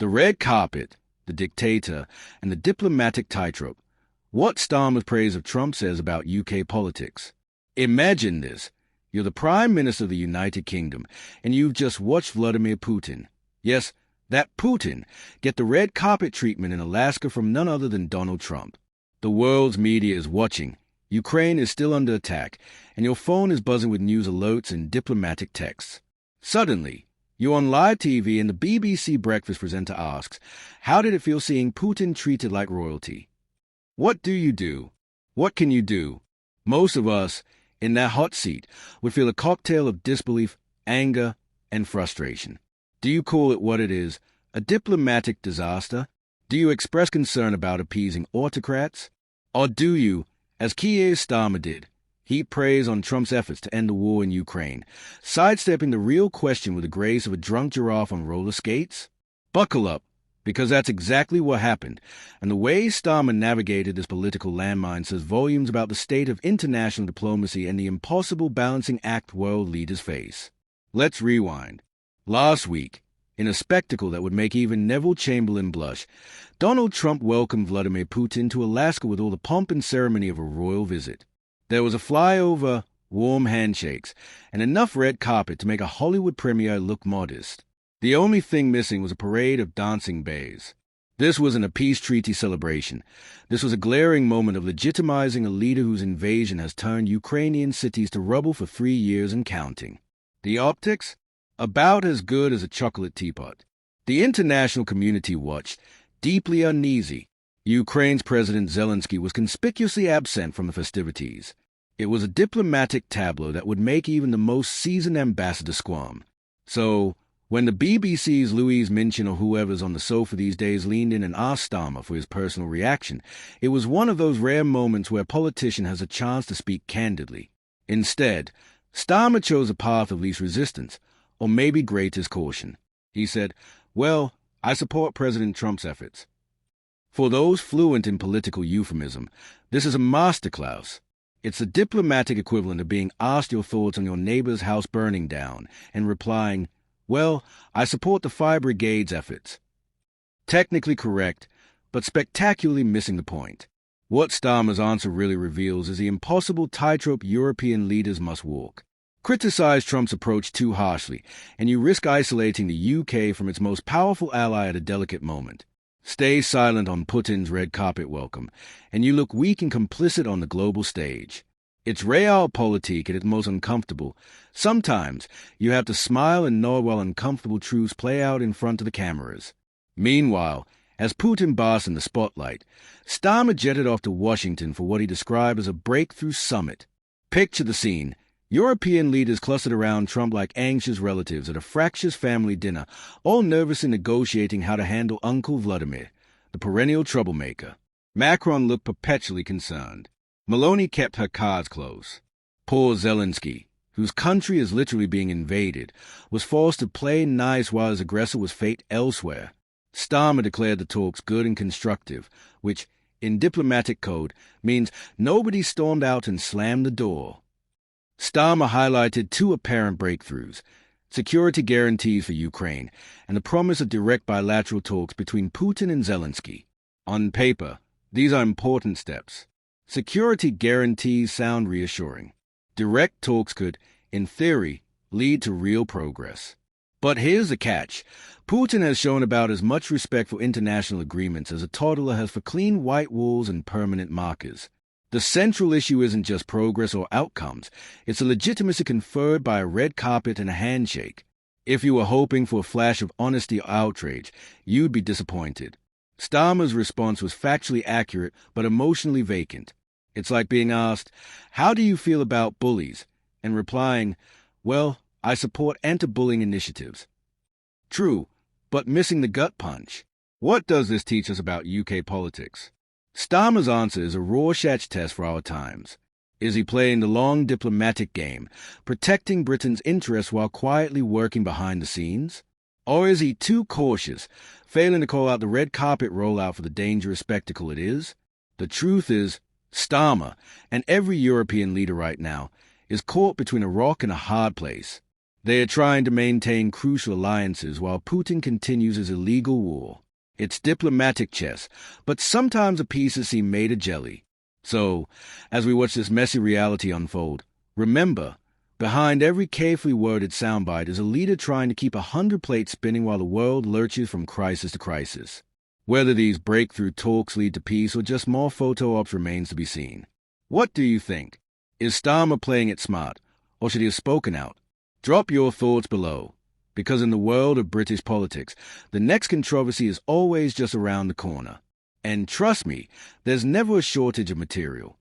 The red carpet, the dictator, and the diplomatic tightrope. What Starmer's praise of Trump says about UK politics. Imagine this. You're the Prime Minister of the United Kingdom, and you've just watched Vladimir Putin. Yes, that Putin get the red carpet treatment in Alaska from none other than Donald Trump. The world's media is watching. Ukraine is still under attack, and your phone is buzzing with news alerts and diplomatic texts. Suddenly, you're on live TV and the BBC breakfast presenter asks, how did it feel seeing Putin treated like royalty? What do you do? What can you do? Most of us, in that hot seat, would feel a cocktail of disbelief, anger, and frustration. Do you call it what it is, a diplomatic disaster? Do you express concern about appeasing autocrats? Or do you, as Keir Starmer did, heap praise on Trump's efforts to end the war in Ukraine, sidestepping the real question with the grace of a drunk giraffe on roller skates? Buckle up, because that's exactly what happened, and the way Starmer navigated this political landmine says volumes about the state of international diplomacy and the impossible balancing act world leaders face. Let's rewind. Last week, in a spectacle that would make even Neville Chamberlain blush, Donald Trump welcomed Vladimir Putin to Alaska with all the pomp and ceremony of a royal visit. There was a flyover, warm handshakes, and enough red carpet to make a Hollywood premiere look modest. The only thing missing was a parade of dancing bays. This wasn't a peace treaty celebration. This was a glaring moment of legitimizing a leader whose invasion has turned Ukrainian cities to rubble for 3 years and counting. The optics? About as good as a chocolate teapot. The international community watched, deeply uneasy. Ukraine's President Zelensky was conspicuously absent from the festivities. It was a diplomatic tableau that would make even the most seasoned ambassador squirm. So, when the BBC's Louise Minchin or whoever's on the sofa these days leaned in and asked Starmer for his personal reaction, it was one of those rare moments where a politician has a chance to speak candidly. Instead, Starmer chose a path of least resistance, or maybe greatest caution. He said, well, I support President Trump's efforts. For those fluent in political euphemism, this is a masterclass. It's the diplomatic equivalent of being asked your thoughts on your neighbor's house burning down and replying, well, I support the fire brigade's efforts. Technically correct, but spectacularly missing the point. What Starmer's answer really reveals is the impossible tightrope European leaders must walk. Criticize Trump's approach too harshly, and you risk isolating the UK from its most powerful ally at a delicate moment. Stay silent on Putin's red carpet welcome, and you look weak and complicit on the global stage. It's realpolitik at its most uncomfortable. Sometimes you have to smile and nod while uncomfortable truths play out in front of the cameras. Meanwhile, as Putin basks in the spotlight, Starmer jetted off to Washington for what he described as a breakthrough summit. Picture the scene. European leaders clustered around Trump like anxious relatives at a fractious family dinner, all nervously negotiating how to handle Uncle Vladimir, the perennial troublemaker. Macron looked perpetually concerned. Meloni kept her cards close. Poor Zelensky, whose country is literally being invaded, was forced to play nice while his aggressor was fate elsewhere. Starmer declared the talks good and constructive, which, in diplomatic code, means nobody stormed out and slammed the door. Starmer highlighted two apparent breakthroughs: security guarantees for Ukraine and the promise of direct bilateral talks between Putin and Zelensky. On paper, these are important steps. Security guarantees sound reassuring. Direct talks could, in theory, lead to real progress. But here's the catch. Putin has shown about as much respect for international agreements as a toddler has for clean white walls and permanent markers. The central issue isn't just progress or outcomes. It's a legitimacy conferred by a red carpet and a handshake. If you were hoping for a flash of honesty or outrage, you'd be disappointed. Starmer's response was factually accurate but emotionally vacant. It's like being asked, how do you feel about bullies? And replying, well, I support anti-bullying initiatives. True, but missing the gut punch. What does this teach us about UK politics? Starmer's answer is a Rorschach test for our times. Is he playing the long diplomatic game, protecting Britain's interests while quietly working behind the scenes? Or is he too cautious, failing to call out the red carpet rollout for the dangerous spectacle it is? The truth is, Starmer, and every European leader right now, is caught between a rock and a hard place. They are trying to maintain crucial alliances while Putin continues his illegal war. It's diplomatic chess, but sometimes the pieces seem made of jelly. So, as we watch this messy reality unfold, remember, behind every carefully worded soundbite is a leader trying to keep 100 plates spinning while the world lurches from crisis to crisis. Whether these breakthrough talks lead to peace or just more photo ops remains to be seen. What do you think? Is Starmer playing it smart, or should he have spoken out? Drop your thoughts below, because in the world of British politics, the next controversy is always just around the corner. And trust me, there's never a shortage of material.